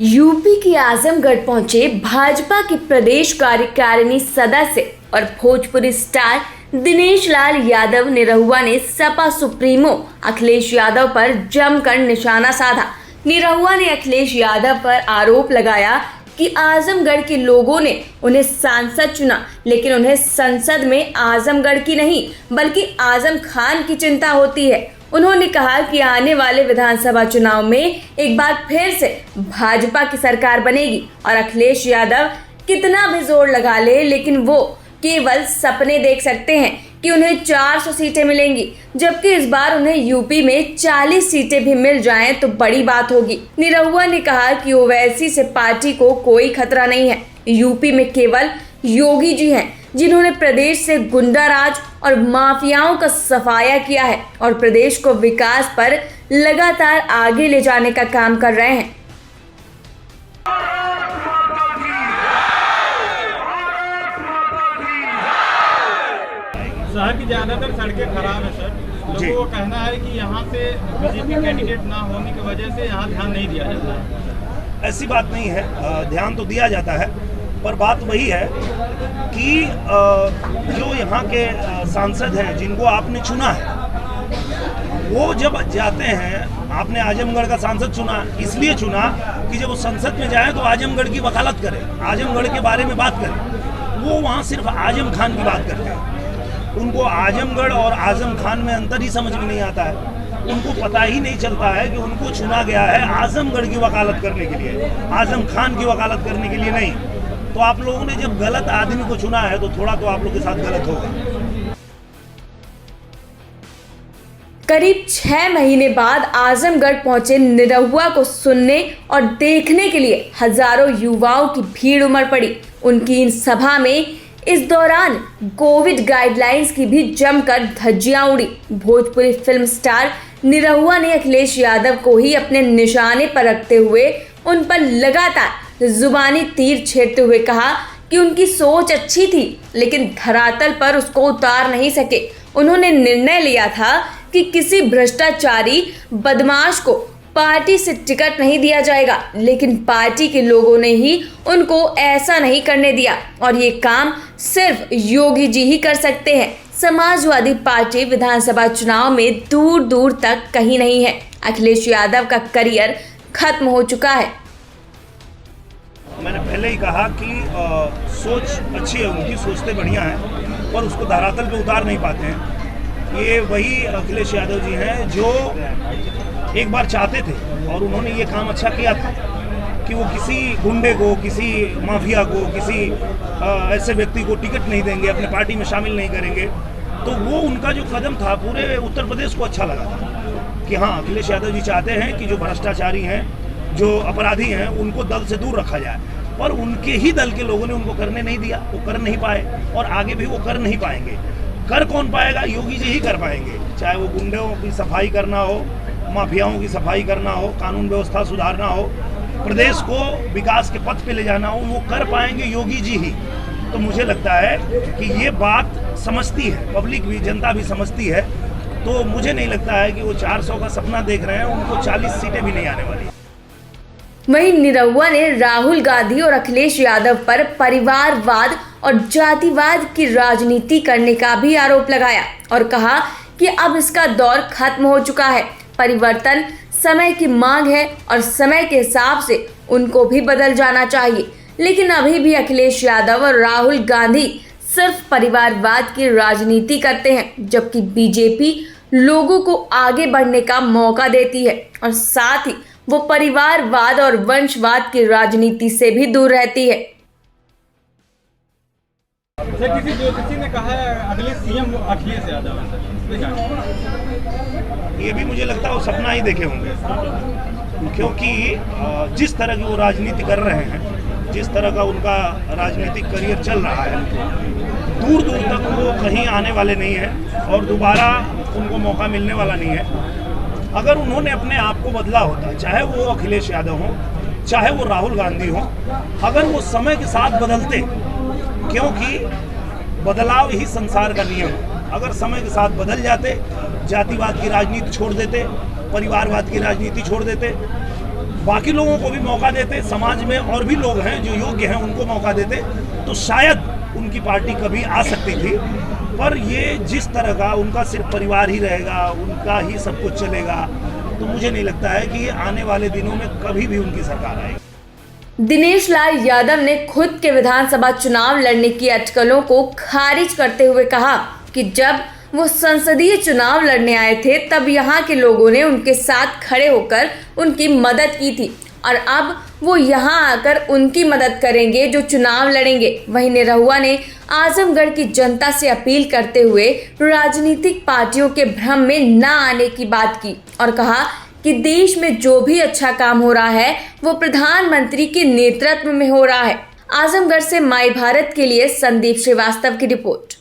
UP के आजमगढ़ पहुंचे भाजपा के प्रदेश कार्यकारिणी सदस्य और भोजपुरी स्टार दिनेश लाल यादव निरहुआ ने सपा सुप्रीमो अखिलेश यादव पर जमकर निशाना साधा। निरहुआ ने अखिलेश यादव पर आरोप लगाया कि आजमगढ़ के लोगों ने उन्हें सांसद चुना, लेकिन उन्हें संसद में आजमगढ़ की नहीं बल्कि आजम खान की चिंता होती है। उन्होंने कहा कि आने वाले विधानसभा चुनाव में एक बार फिर से भाजपा की सरकार बनेगी और अखिलेश यादव कितना भी जोर लगा ले, लेकिन वो केवल सपने देख सकते हैं कि उन्हें 400 सीटें मिलेंगी, जबकि इस बार उन्हें यूपी में 40 सीटें भी मिल जाएं तो बड़ी बात होगी। निरहुआ ने कहा कि ओवैसी से पार्टी को कोई खतरा नहीं है। यूपी में केवल योगी जी हैं जिन्होंने प्रदेश से गुंडाराज और माफियाओं का सफाया किया है और प्रदेश को विकास पर लगातार आगे ले जाने का काम कर रहे हैं। शहर की ज्यादातर सड़कें खराब है सर। लोगों का कहना है कि यहाँ से बीजेपी कैंडिडेट ना होने की वजह से यहाँ ध्यान नहीं दिया जाता है। ऐसी बात नहीं है, ध्यान तो दिया जाता है, पर बात वही है कि जो यहाँ के सांसद हैं जिनको आपने चुना है, वो जब जाते हैं, आपने आजमगढ़ का सांसद चुना, इसलिए चुना कि जब वो संसद में जाए तो आजमगढ़ की वकालत करें, आजमगढ़ के बारे में बात करें। वो वहाँ सिर्फ आजम खान की बात करते हैं। उनको आजमगढ़ और आजम खान में अंतर ही समझ में नहीं आता है। उनको पता ही नहीं चलता है कि उनको चुना गया है आजमगढ़ की वकालत करने के लिए, आजम खान की वकालत करने के लिए नहीं। तो आप लोगों ने जब गलत आदमी को चुना है तो थोड़ा तो आप लोगों के साथ गलत होगा। करीब 6 महीने बाद आजमगढ़ पहुंचे निरहुआ को सुनने और देखने के लिए हजारों युवाओं की भीड़ उमड़ पड़ी। उनकी इन सभा में इस दौरान कोविड गाइडलाइंस की भी जमकर धज्जियां उड़ी। भोजपुरी फिल्म स्टार निरहुआ ने अखिलेश यादव को ही अपने निशाने पर रखते हुए उन पर लगातार जुबानी तीर छेड़ते हुए कहा कि उनकी सोच अच्छी थी, लेकिन धरातल पर उसको उतार नहीं सके। उन्होंने निर्णय लिया था कि किसी भ्रष्टाचारी बदमाश को पार्टी से टिकट नहीं दिया जाएगा, लेकिन पार्टी के लोगों ने ही उनको ऐसा नहीं करने दिया और ये काम सिर्फ योगी जी ही कर सकते हैं। समाजवादी पार्टी विधानसभा चुनाव में दूर दूर तक कहीं नहीं है। अखिलेश यादव का करियर खत्म हो चुका है। मैंने पहले ही कहा कि सोच अच्छी है, उनकी सोचते बढ़िया हैं, पर उसको धरातल पे उतार नहीं पाते हैं। ये वही अखिलेश यादव जी हैं जो एक बार चाहते थे और उन्होंने ये काम अच्छा किया था कि वो किसी गुंडे को, किसी माफिया को, किसी ऐसे व्यक्ति को टिकट नहीं देंगे, अपने पार्टी में शामिल नहीं करेंगे। तो वो उनका जो कदम था पूरे उत्तर प्रदेश को अच्छा लगा था कि हाँ, अखिलेश यादव जी चाहते हैं कि जो भ्रष्टाचारी हैं, जो अपराधी हैं, उनको दल से दूर रखा जाए। और उनके ही दल के लोगों ने उनको करने नहीं दिया, वो कर नहीं पाए और आगे भी वो कर नहीं पाएंगे। कर कौन पाएगा? योगी जी ही कर पाएंगे। चाहे वो गुंडों की सफाई करना हो, माफियाओं की सफाई करना हो, कानून व्यवस्था सुधारना हो, प्रदेश को विकास के पथ पे ले जाना हो, वो कर पाएंगे योगी जी ही। तो मुझे लगता है कि ये बात समझती है पब्लिक भी, जनता भी समझती है। तो मुझे नहीं लगता है कि वो 400 का सपना देख रहे हैं, उनको 40 सीटें भी नहीं आने वाली। वहीं निरहुआ ने राहुल गांधी और अखिलेश यादव पर परिवारवाद और जातिवाद की राजनीति करने का भी आरोप लगाया और कहा कि अब इसका दौर खत्म हो चुका है। परिवर्तन समय की मांग है और समय के हिसाब से उनको भी बदल जाना चाहिए, लेकिन अभी भी अखिलेश यादव और राहुल गांधी सिर्फ परिवारवाद की राजनीति करते हैं, जबकि बीजेपी लोगों को आगे बढ़ने का मौका देती है और साथ ही वो परिवारवाद और वंशवाद की राजनीति से भी दूर रहती है। सर, किसी ज्योतिषी ने कहा है अगले सीएम अखिलेश यादव है सर, ये भी मुझे लगता है वो सपना ही देखे होंगे, क्योंकि जिस तरह की वो राजनीति कर रहे हैं, जिस तरह का उनका राजनीतिक करियर चल रहा है, दूर दूर तक वो कहीं आने वाले नहीं हैं और दोबारा उनको मौका मिलने वाला नहीं है। अगर उन्होंने अपने आप को बदला होता, चाहे वो अखिलेश यादव हो, चाहे वो राहुल गांधी हो, अगर वो समय के साथ बदलते, क्योंकि बदलाव ही संसार का नियम है। अगर समय के साथ बदल जाते, जातिवाद की राजनीति छोड़ देते, परिवारवाद की राजनीति छोड़ देते, बाकी लोगों को भी मौका देते, समाज में और भी लोग हैं जो योग्य हैं उनको मौका देते, तो शायद उनकी पार्टी कभी आ सकती थी। पर ये जिस तरह का उनका सिर्फ परिवार ही रहेगा, उनका ही सब कुछ चलेगा, तो मुझे नहीं लगता है कि आने वाले दिनों में कभी भी उनकी सरकार आएगी। दिनेश लाल यादव ने खुद के विधानसभा चुनाव लड़ने की अटकलों को खारिज करते हुए कहा कि जब वो संसदीय चुनाव लड़ने आए थे तब यहाँ के लोगों ने उनके साथ खड़े होकर उनकी मदद की थी और अब वो यहाँ आकर उनकी मदद करेंगे जो चुनाव लड़ेंगे। वहीं निरहुआ ने आजमगढ़ की जनता से अपील करते हुए राजनीतिक पार्टियों के भ्रम में न आने की बात की और कहा कि देश में जो भी अच्छा काम हो रहा है वो प्रधानमंत्री के नेतृत्व में हो रहा है। आजमगढ़ से माई भारत के लिए संदीप श्रीवास्तव की रिपोर्ट।